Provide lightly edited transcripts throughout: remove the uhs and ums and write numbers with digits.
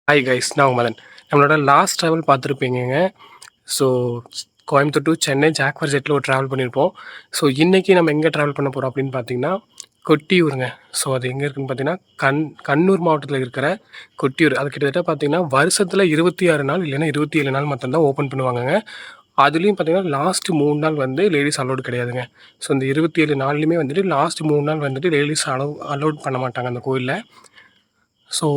Hi guys, நான் உங்க மதன். நம்மளோட லாஸ்ட் ட்ராவல் பார்த்துருப்பீங்கங்க. So Coimbatore to Chennai Jaguar ஜெட்டில் ஒரு ட்ராவல் பண்ணியிருப்போம். ஸோ இன்றைக்கி நம்ம எங்கே ட்ராவல் பண்ண போகிறோம் அப்படின்னு பார்த்தீங்கன்னா, கொட்டியூருங்க. ஸோ அது எங்கே இருக்குன்னு பார்த்தீங்கன்னா, கண்ணூர் மாவட்டத்தில் இருக்கிற கொட்டியூர். அது கிட்டத்தட்ட பார்த்தீங்கன்னா வருஷத்தில் 26 நாள் இல்லைன்னா 27 நாள் மட்டும் தான் ஓப்பன் பண்ணுவாங்கங்க. அதுலேயும் பார்த்தீங்கன்னா லாஸ்ட் 3 நாள் வந்து லேடிஸ் அலோடு கிடையாதுங்க. ஸோ இந்த 27 நாள்லையுமே வந்துட்டு லாஸ்ட் 3 நாள் வந்துட்டு லேடிஸ் அலோட் பண்ண மாட்டாங்க அந்த கோயிலில். ஸோ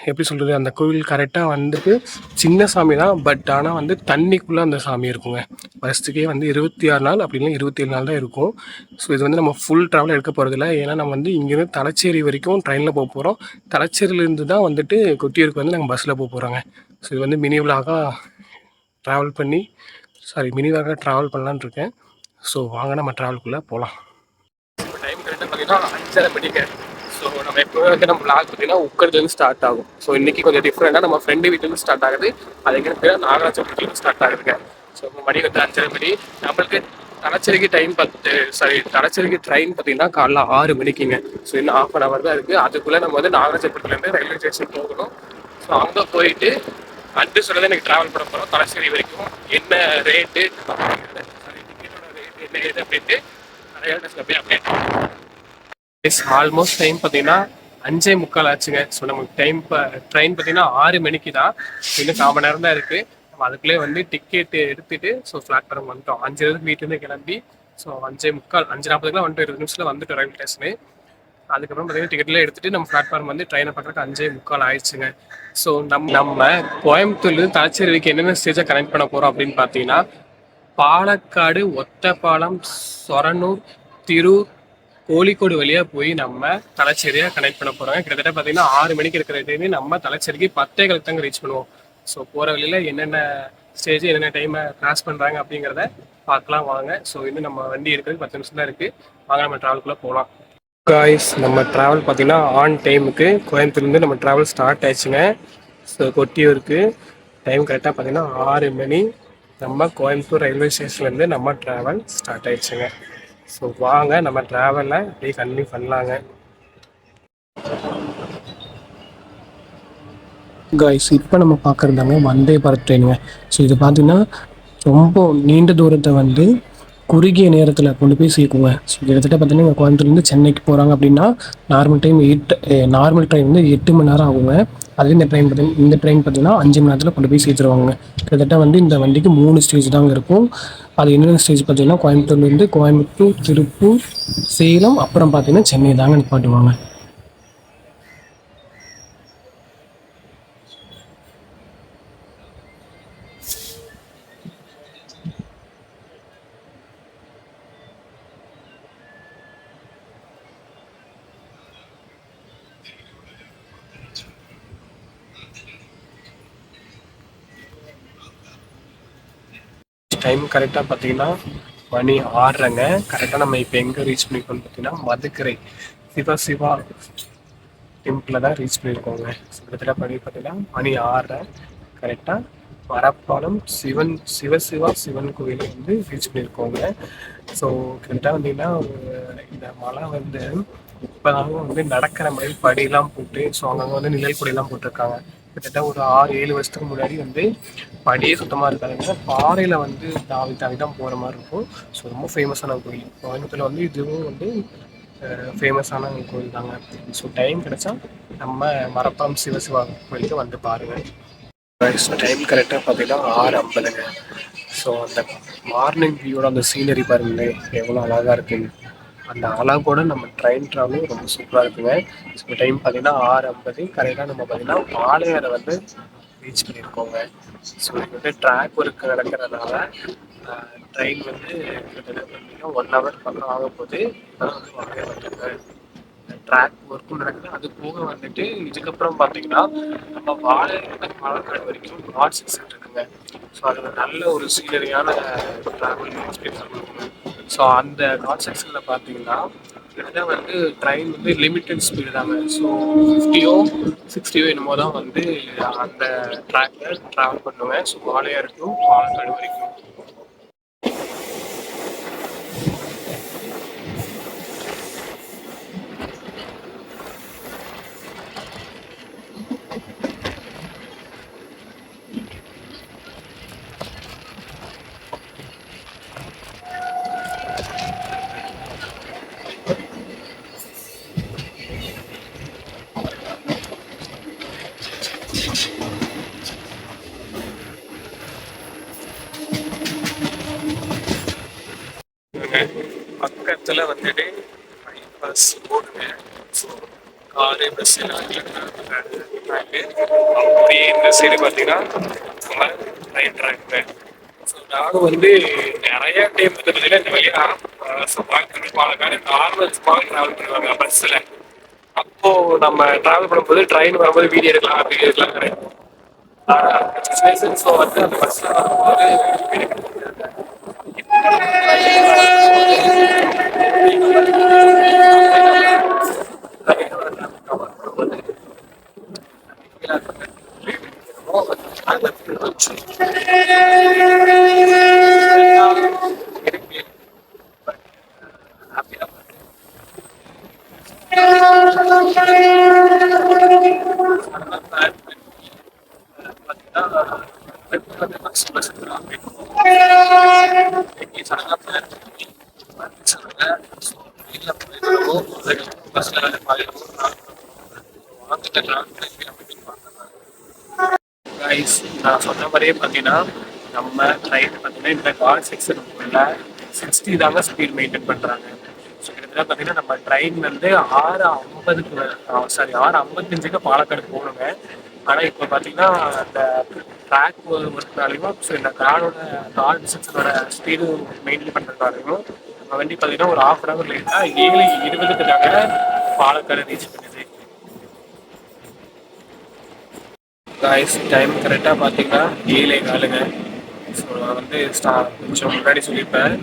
எப்படி சொல்கிறது, அந்த கோவில் கரெக்டாக வந்துட்டு சின்ன சாமி தான். பட் ஆனால் வந்து தண்ணிக்குள்ளே அந்த சாமி இருக்குங்க. வருஷத்துக்கே வந்து 26 நாள் அப்படி இல்லைன்னா 27 நாள் தான் இருக்கும். ஸோ இது வந்து நம்ம ஃபுல் ட்ராவல் எடுக்க போகிறதில்ல. ஏன்னா நம்ம வந்து இங்கேருந்து தலச்சேரி வரைக்கும் ட்ரெயினில் போக போகிறோம். தலச்சேரியிலேருந்து தான் வந்துட்டு கொட்டியூருக்கு வந்து நாங்கள் பஸ்ஸில் போக போகிறோங்க. ஸோ இது வந்து மினி விலாகாக ட்ராவல் பண்ணலான்னு இருக்கேன். ஸோ வாங்க நம்ம ட்ராவல்குள்ளே போகலாம். இப்போ டைம் கரெக்டாக பார்த்தீங்கன்னா 5:30 மணிக்கு. ஸோ நம்ம எப்போவே வந்து நம்ம விளாக் பார்த்தீங்கன்னா உட்கறதுலேருந்து ஸ்டார்ட் ஆகும். ஸோ இன்றைக்கி கொஞ்சம் டிஃப்ரெண்ட்டாக நம்ம ஃப்ரெண்டு வீட்டிலேருந்து ஸ்டார்ட் ஆகுது. அது எங்கே பேர் நாகராஜன் வீட்டிலேருந்து ஸ்டார்ட் ஆகுதுங்க. ஸோ மணி வந்து 5:30 மணி. நம்மளுக்கு தலச்சேரிக்கு தலச்சேரிக்கு ட்ரெயின் பார்த்தீங்கன்னா காலைல 6 மணிக்குங்க. ஸோ இன்னும் 1/2 hour தான் இருக்குது. அதுக்குள்ளே நம்ம வந்து நாகராஜபுரத்துலேருந்து ரயில்வே ஸ்டேஷன் போகணும். ஸோ அங்கே போயிட்டு அன்று சொல்லதான் எனக்கு ட்ராவல் பண்ண போகிறோம். தலச்சேரி வரைக்கும் என்ன ரேட்டு, டிக்கெட்டோட ரேட்டு என்ன ஏது அப்படின்ட்டு நிறைய போய் அப்டேட் ஆல்மோஸ்ட் டைம் பார்த்தீங்கன்னா 5:45 ஆச்சுங்க. ஸோ நமக்கு டைம் இப்போ ட்ரெயின் பார்த்தீங்கன்னா 6 மணிக்கு தான். இன்னும் 1/4 மணி நேரம் தான் இருக்குது. நம்ம அதுக்குள்ளே வந்து டிக்கெட்டு எடுத்துகிட்டு ஸோ பிளாட்ஃபார்ம் வந்துட்டோம். 5:20 வீட்டிலேருந்து கிளம்பி ஸோ 5:45 5:40 வந்துட்டு 20 நிமிஷத்தில் வந்துட்டோம் ரயில்வே ஸ்டேஷனு. அதுக்கப்புறம் பார்த்தீங்கன்னா டிக்கெட்லாம் எடுத்துகிட்டு நம்ம பிளாட்ஃபார்ம் வந்து ட்ரெயினை பார்க்குறதுக்கு 5:45 ஆயிடுச்சுங்க. ஸோ நம்ம கோயம்புத்தூர்லேருந்து தலச்சேரிக்கு என்னென்ன ஸ்டேஜாக கனெக்ட் பண்ண போகிறோம் அப்படின்னு பார்த்தீங்கன்னா, பாலக்காடு, ஒத்தப்பாலம், சொரனூர், திரூர், கோழிக்கோடு வழியாக போய் நம்ம தலச்சேரியாக கனெக்ட் பண்ண போகிறோம். கிட்டத்தட்ட பார்த்தீங்கன்னா 6 மணிக்கு இருக்கிற டைமே நம்ம தலச்சேரிக்கு 10:15 தாங்க ரீச் பண்ணுவோம். ஸோ போகிற வழியில் என்னென்ன ஸ்டேஜ் என்னென்ன டைமை கிராஸ் பண்ணுறாங்க அப்படிங்கிறத பார்க்கலாம் வாங்க. ஸோ இன்னும் நம்ம வண்டி இருக்கிறது 10 நிமிஷம் தான் இருக்குது. வாங்க நம்ம ட்ராவல்குள்ளே போகலாம். காய்ஸ், நம்ம ட்ராவல் பார்த்தீங்கன்னா ஆன் டைமுக்கு கோயம்புத்தூர்லேருந்து நம்ம ட்ராவல் ஸ்டார்ட் ஆயிடுச்சுங்க. ஸோ கொட்டியூருக்கு டைம் கரெக்டாக பார்த்தீங்கன்னா 6 மணி. நம்ம கோயம்புத்தூர் ரயில்வே ஸ்டேஷன்லேருந்து நம்ம ட்ராவல் ஸ்டார்ட் ஆயிடுச்சுங்க. ஸோ வாங்க நம்ம ட்ராவலில் அப்படியே கண்டினியூ பண்ணலாங்க. காய்ஸ், இப்போ நம்ம பார்க்குறதாங்க வந்தே பாரத் ட்ரெயினுங்க. ஸோ இது பார்த்தீங்கன்னா ரொம்ப நீண்ட தூரத்தை வந்து குறுகிய நேரத்தில் கொண்டு போய் சேர்க்குங்க. ஸோ கிட்டத்தட்ட பார்த்தீங்கன்னா கோயம்புத்தூர்லேருந்து சென்னைக்கு போகிறாங்க அப்படின்னா நார்மல் ட்ரெயின் வந்து 8 மணி நேரம் ஆகுங்க. அதே இந்த ட்ரெயின் பார்த்தீங்கன்னா 5 மணி நேரத்தில் கொண்டு போய் சேர்த்துருவாங்க. கிட்டத்தட்ட வந்து இந்த வண்டிக்கு 3 ஸ்டேஜ் தாங்க இருக்கும். அது என்னென்ன ஸ்டேஜ் பார்த்தீங்கன்னா கோயம்புத்தூர், திருப்பூர், சேலம், அப்புறம் பார்த்தீங்கன்னா சென்னை தாங்க நிப்பாட்டுவாங்க. டைம் கரெக்டாக பார்த்தீங்கன்னா மணி 6:30ங்க. கரெக்டாக நம்ம இப்போ எங்கே ரீச் பண்ணியிருக்கோம்னு பார்த்தீங்கன்னா மதுக்கரை சிவா டெம்பிளில் தான் ரீச் பண்ணியிருக்கோங்க. கிட்டத்தட்ட பார்த்தீங்கன்னா மணி 6:30 கரெக்டாக மரப்பாலம் சிவன் கோயிலை வந்து ரீச் பண்ணியிருக்கோங்க. ஸோ கிட்டத்தட்ட வந்தீங்கன்னா இந்த மலை வந்து இப்போதாங்க வந்து நடக்கிற மாதிரி படியெல்லாம் போட்டு ஸோ அங்கங்கே வந்து நிழல் கொடியெல்லாம் போட்டிருக்காங்க. கிட்டத்தட்ட ஒரு 6-7 வருஷத்துக்கு முன்னாடி வந்து படியே சுத்தமாக இருக்காதுங்க. பாறையில் வந்து தாவி தான் போகிற மாதிரி இருக்கும். ஸோ ரொம்ப ஃபேமஸான கோயில் கோயம்புத்தூரில் வந்து இதுவும் வந்து ஃபேமஸான கோயில் தாங்க. ஸோ டைம் கிடைச்சா நம்ம மரப்பாலம் சிவா கோயிலுக்கு வந்து பாருங்கள். டைம் கரெக்டாக பார்த்தீங்கன்னா 6:50ங்க. ஸோ அந்த மார்னிங் வியூவோட அந்த சீனரி பாருங்களேன் எவ்வளோ அழகாக இருக்குங்க. அந்த அழகோட நம்ம ட்ரெயின் ட்ராவலும் ரொம்ப சூப்பராக இருக்குங்க. ஸோ டைம் பார்த்தீங்கன்னா 6:50 கரெக்டாக நம்ம பார்த்தீங்கன்னா வாழையாரை வந்து ரீச் பண்ணியிருக்கோங்க. ஸோ இது வந்து ட்ராக் ஒர்க் நடக்கிறதுனால ட்ரெயின் வந்து கிட்டத்தட்ட பார்த்தீங்கன்னா 1 hour பக்கம் ஆக போகுது. வாழையார் வந்துருங்க ட்ராக் ஒர்க்கும் நடக்குது. அது போக வந்துட்டு இதுக்கப்புறம் பார்த்தீங்கன்னா நம்ம பாலக்காடு வரைக்கும் காட் செக்ஷன் இருக்குங்க. ஸோ அது நல்ல ஒரு சீனரியான ட்ராவல் எக்ஸ்பீரியன்ஸ் கொடுக்குங்க. ஸோ அந்த காட் செக்ஷனில் பார்த்தீங்கன்னா கிட்டத்தட்ட வந்து ட்ரெயின் வந்து லிமிட்டட் ஸ்பீடு தாங்க. ஸோ 50-ஓ 60-ஓ என்னமோ தான் வந்து அந்த ட்ராக்கில் ட்ராவல் பண்ணுவேன். ஸோ வாழையார் டு பாலக்காடு வரைக்கும். இதில் வந்துட்டு பஸ் போடுங்க. ஸோ காரு பஸ் எல்லாம் அப்படியே இந்த சைடு பார்த்தீங்கன்னா நம்ம ட்ரெயின் ட்ராக்குங்க. ஸோ நானும் வந்து நிறைய டைம் வந்து பார்த்தீங்கன்னா இந்த வழியா பாலக்காடு நார்மல் ஸ்மால் ட்ராவல் பண்ணுவாங்க பஸ்ஸில். அப்போ நம்ம ட்ராவல் பண்ணும்போது ட்ரெயின் வரும்போது வீடியோ எடுக்கலாம் வீடியோ எடுக்கலாம் கிடையாது. ஸோ வந்து அந்த பஸ்ஸில் வரும்போது நான் சொன்ன மாதிரியே பார்த்தீங்கன்னா நம்ம ட்ரெயின் பார்த்தீங்கன்னா இந்த கார் செக்ஷன் ஃபுல்லாக 60 தாங்க ஸ்பீட் மெயின்டைன் பண்ணுறாங்க. ஸோ கிட்டத்தட்ட பார்த்தீங்கன்னா நம்ம ட்ரெயின் வந்து 6:50க்கு சாரி 6:55க்கு பாலக்காடு போகணுங்க. ஆனால் இப்போ பார்த்தீங்கன்னா அந்த ட்ராக் ஒர்க்னாலையும் ஸோ இந்த கார் செக்ஷனோட ஸ்பீடு மெயின்டைன் பண்ணுறதுனாலையும் நம்ம வண்டி பார்த்தீங்கன்னா ஒரு 1/2 hour லேட்டாக 7:20க்கு தாங்க பாலக்காடு ரீச் பண்ணுது. காய்ஸ் டைம் கரெக்டாக பார்த்தீங்கன்னா 7:15ங்க. ஸோ நான் வந்து கொஞ்சம் முன்னாடி சொல்லியிருப்பேன்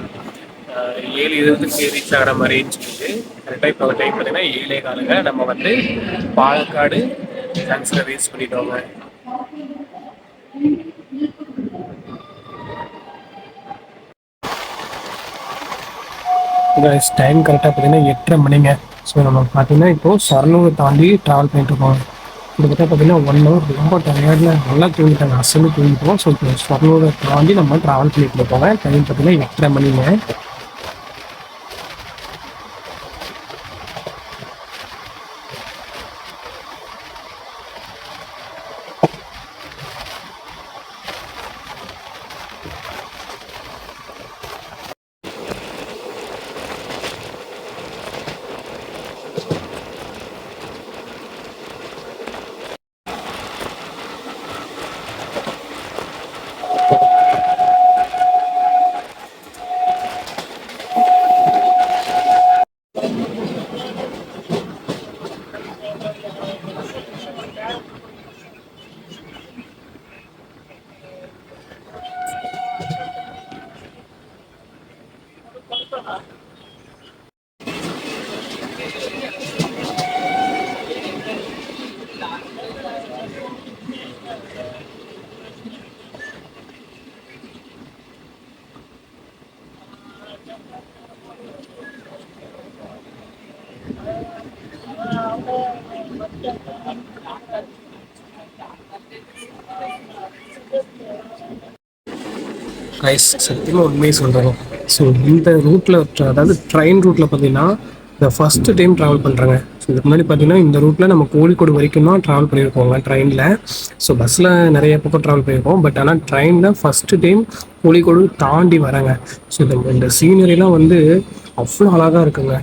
7:20க்கு ரீச் ஆகிற மாதிரின்னு சொல்லிட்டு கரெக்டாக இப்போ டைம் பார்த்தீங்கன்னா 7:15ங்க. நம்ம வந்து பாலக்காடு ஜங்ஷனை ரீச் பண்ணிட்டோங்க. காய்ஸ் டைம் கரெக்டாக பார்த்தீங்கன்னா 8:30 மணிங்க. ஸோ நம்ம பார்த்தீங்கன்னா இப்போது சரலூரை தாண்டி ட்ராவல் பண்ணிட்டு இருக்கோம். கிட்டத்தட்ட பார்த்தீங்கன்னா 1 hour ரொம்ப டயர்டில் நல்லா தூங்கிட்டாங்க, அசந்து தூங்கிட்டோம். ஸோ இப்போ ஸ்வர்ணூரை தாண்டி நம்ம ட்ராவல் பண்ணிட்டு இருக்கோங்க. டைம் பார்த்தீங்கன்னா 8:30 மணிங்க. கைஸ் சத்தியமாக உண்மையை சொல்கிறோம். ஸோ இந்த ரூட்டில் அதாவது ட்ரெயின் ரூட்டில் பார்த்தீங்கன்னா இந்த ஃபஸ்ட்டு டைம் ட்ராவல் பண்ணுறாங்க. ஸோ இதுக்கு முன்னாடி பார்த்தீங்கன்னா இந்த ரூட்டில் நம்ம கோழிக்கோடு வரைக்கும் தான் ட்ராவல் பண்ணியிருக்கோங்க ட்ரெயினில். ஸோ பஸ்ஸில் நிறைய பக்கம் ட்ராவல் பண்ணியிருக்கோம். பட் ஆனால் ட்ரெயினில் ஃபஸ்ட்டு டைம் கோழிக்கோடு தாண்டி வராங்க. ஸோ இந்த சீனரிலாம் வந்து அவ்வளோ அழகாக இருக்குங்க.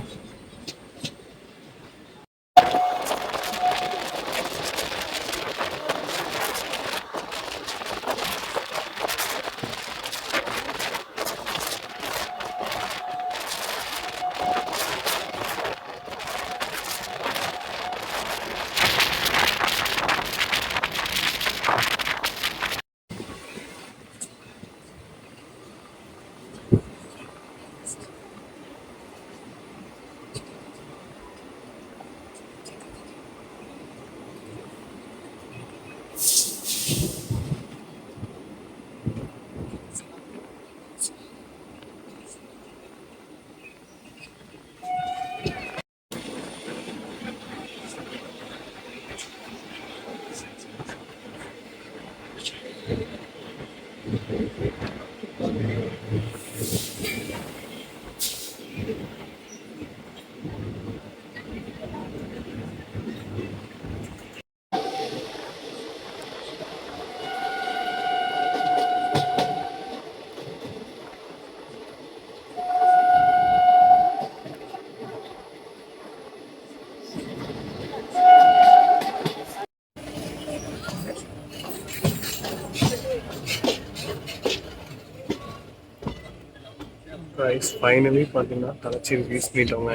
கைஸ் ஃபைனலி பார்த்தீங்கன்னா தலைச்சேரி ரீச் பண்ணிட்டோங்க.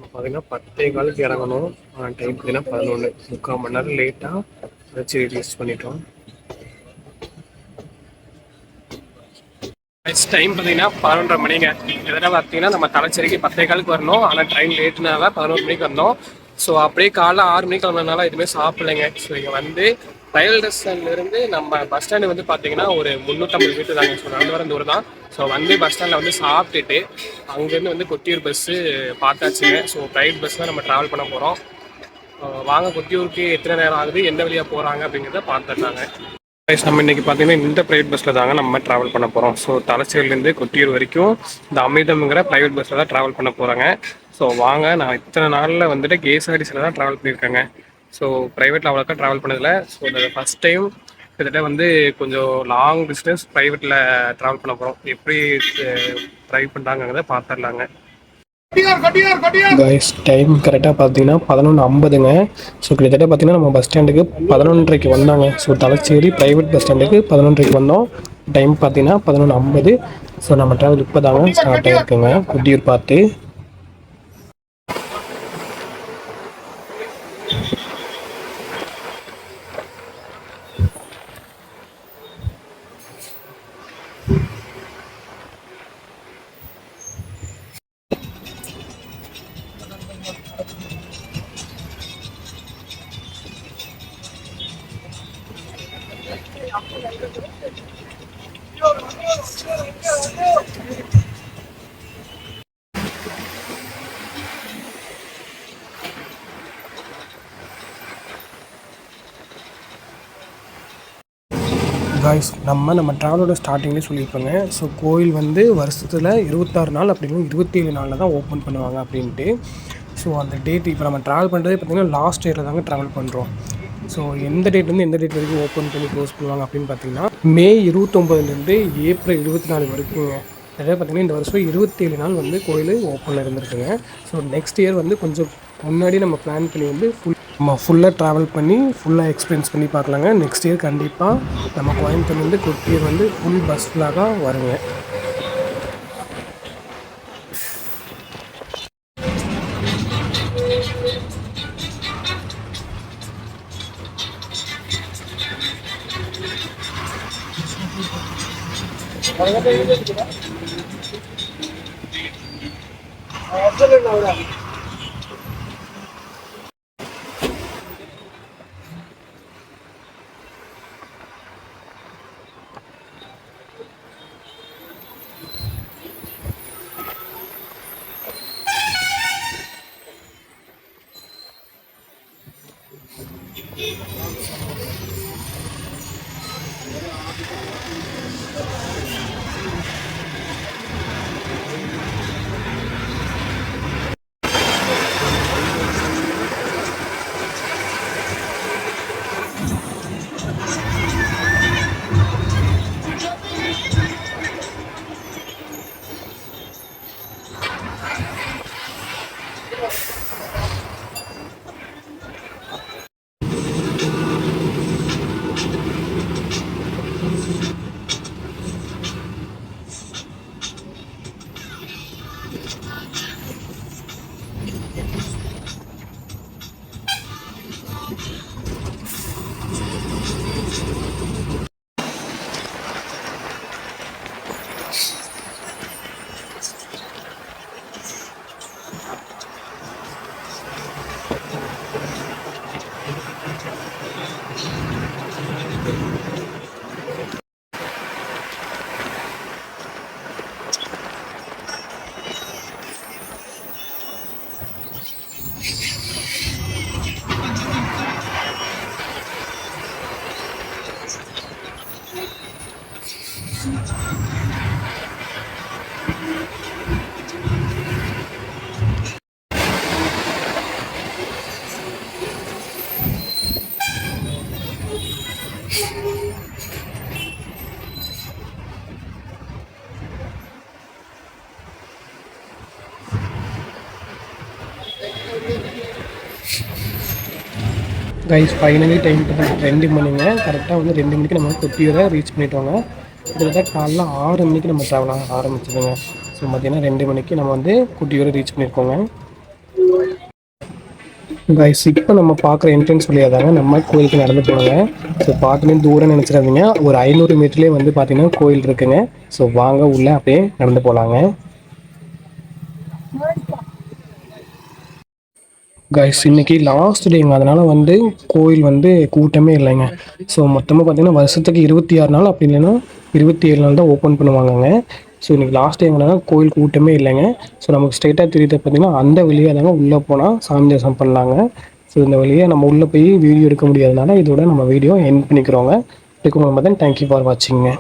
பார்த்தீங்கன்னா 10:15 இறங்கணும். டைம் பார்த்தீங்கன்னா 11, 3/4 மணி நேரம் லேட்டாக தலைச்சேரி ரீச் பண்ணிட்டோம். டைம் பார்த்தீங்கன்னா 11:30 மணிங்க. இதெல்லாம் பார்த்தீங்கன்னா நம்ம தலைச்சேரிக்கு 10:15 வரணும். ஆனால் ட்ரெயின் லேட்டுனால 11 மணிக்கு வந்தோம். ஸோ அப்படியே காலைல 6 மணிக்கு கிளம்புறதுனால எதுவுமே சாப்பிடலைங்க. ஸோ இங்கே வந்து ரயில்வே ஸ்டேஷன்லேருந்து நம்ம பஸ் ஸ்டாண்டு வந்து பார்த்தீங்கன்னா ஒரு 350 மீட்டர் தாங்க. ஸோ நடந்து வர தூரம் தான். ஸோ வந்து பஸ் ஸ்டாண்டில் வந்து சாப்பிட்டுட்டு அங்கேருந்து வந்து கொட்டியூர் பஸ்ஸு பார்த்தாச்சுங்க. ஸோ ப்ரைவேட் பஸ் தான் நம்ம ட்ராவல் பண்ண போகிறோம். வாங்க கொட்டியூருக்கு எத்தனை நேரம் ஆகுது, எந்த வழியாக போகிறாங்க அப்படிங்கிறத பார்த்துட்டாங்க. நம்ம இன்னைக்கு பார்த்தீங்கன்னா இந்த ப்ரைவேட் பஸ்ஸில் தாங்க நம்ம ட்ராவல் பண்ண போகிறோம். ஸோ தலைச்சேரியிலேருந்து கொட்டியூர் வரைக்கும் இந்த அமிர்தம்ங்கிற ப்ரைவேட் பஸ்ஸில் தான் ட்ராவல் பண்ண போகிறாங்க. ஸோ வாங்க, நான் இத்தனை நாளில் வந்துட்டு கேஎஸ்ஆர்டிசியில் தான் ட்ராவல் பண்ணியிருக்கேங்க. ஸோ ப்ரைவேட்டில் அவ்வளோக்கா ட்ராவல் பண்ணதில்லை. ஸோ இந்த ஃபஸ்ட் டைம் கிட்டத்தட்ட வந்து கொஞ்சம் லாங் டிஸ்டன்ஸ் ப்ரைவேட்டில் ட்ராவல் பண்ண போகிறோம். எப்படி ட்ரைவ் பண்ணுறாங்கிறத பார்த்துடலாங்க. கைஸ் டைம் கரெக்டாக பார்த்தீங்கன்னா 11:50ங்க. ஸோ கிட்டத்தட்ட பார்த்தீங்கன்னா நம்ம பஸ் ஸ்டாண்டுக்கு 11:30க்கு வந்தாங்க. ஸோ தலைச்சேரி ப்ரைவேட் பஸ் ஸ்டாண்டுக்கு 11:30க்கு வந்தோம். டைம் பார்த்தீங்கன்னா 11:50. ஸோ நம்ம ட்ராவல் இப்போ தாங்க ஸ்டார்ட் ஆகிருக்குங்க கொட்டியூர் பார்த்து. காய்ஸ் நம்ம ட்ராவலோட ஸ்டார்டிங்லேயே சொல்லியிருப்போங்க. ஸோ கோயில் வந்து வருஷத்தில் 26 நாள் அப்படிங்கிறது 27 நாளில் தான் ஓப்பன் பண்ணுவாங்க அப்படின்ட்டு. ஸோ அந்த டேட் இப்போ நம்ம ட்ராவல் பண்ணுறதே பார்த்திங்கன்னா லாஸ்ட் டேட்டில் தாங்க ட்ராவல் பண்ணுறோம். ஸோ எந்த டேட்லேருந்து எந்த டேட் வரைக்கும் ஓப்பன் பண்ணி க்ளோஸ் பண்ணுவாங்க அப்படின்னு பார்த்தீங்கன்னா மே 29லேருந்து ஏப்ரல் 24 வரைக்குங்க. அதாவது பார்த்திங்கன்னா இந்த வருஷம் 27 நாள் வந்து கோயில் ஓப்பனில் இருந்திருக்குங்க. ஸோ நெக்ஸ்ட் இயர் வந்து கொஞ்சம் முன்னாடி நம்ம பிளான் பண்ணி வந்து நம்ம ஃபுல்லாக ட்ராவல் பண்ணி ஃபுல்லாக எக்ஸ்பீரியன்ஸ் பண்ணி பார்க்கலாங்க. நெக்ஸ்ட் இயர் கண்டிப்பாக நம்ம கோயம்புத்தூர்லேருந்து கொட்டியூர் வந்து ஃபுல் பஸ் ஃபுல்லாக வருங்க. Guys finally time 2 மணிங்க. கரெக்டாக வந்து 2 மணிக்கு நம்ம கொட்டியூரை ரீச் பண்ணிட்டோங்க. கிட்டத்தட்ட காலைல 6 மணிக்கு நம்ம ட்ராவல் ஆரம்பிச்சிடுங்க. ஸோ பார்த்தீங்கன்னா 2 மணிக்கு நம்ம வந்து குட்டியோட ரீச் பண்ணியிருக்கோங்க. கைஸ் இப்போ நம்ம பார்க்குற என்ட்ரன்ஸ் வழியாக தாங்க நம்ம கோயிலுக்கு நடந்து போகணுங்க. ஸோ பார்த்தோன்னே தூரம் நினச்சிடாதீங்க, ஒரு 500 மீட்டர்லேயே வந்து பார்த்தீங்கன்னா கோயில் இருக்குங்க. ஸோ வாங்க உள்ளே அப்படியே நடந்து போகலாங்க. கைஸ் இன்னைக்கு லாஸ்ட் டேங்க, அதனால் வந்து கோயில் வந்து கூட்டமே இல்லைங்க. ஸோ மொத்தமாக பார்த்தீங்கன்னா வருஷத்துக்கு 26 நாள் அப்படி இல்லைன்னா 27 நாள் தான் ஓப்பன் பண்ணுவாங்கங்க. ஸோ இன்றைக்கி லாஸ்ட் டைம்னால கோயில் கூட்டமே இல்லைங்க. ஸோ நமக்கு ஸ்ட்ரெயிட்டாக தெரியுது பார்த்தீங்கன்னா அந்த வழியாக தாங்க உள்ளே போனால் சாமி தரிசனம் பண்ணலாங்க. ஸோ இந்த வழியாக நம்ம உள்ளே போய் வீடியோ எடுக்க முடியாதனால இதோட நம்ம வீடியோ எண்ட் பண்ணிக்கிறோங்க. இதுக்கு முன்னாடி தேங்க்யூ ஃபார் வாட்சிங்க.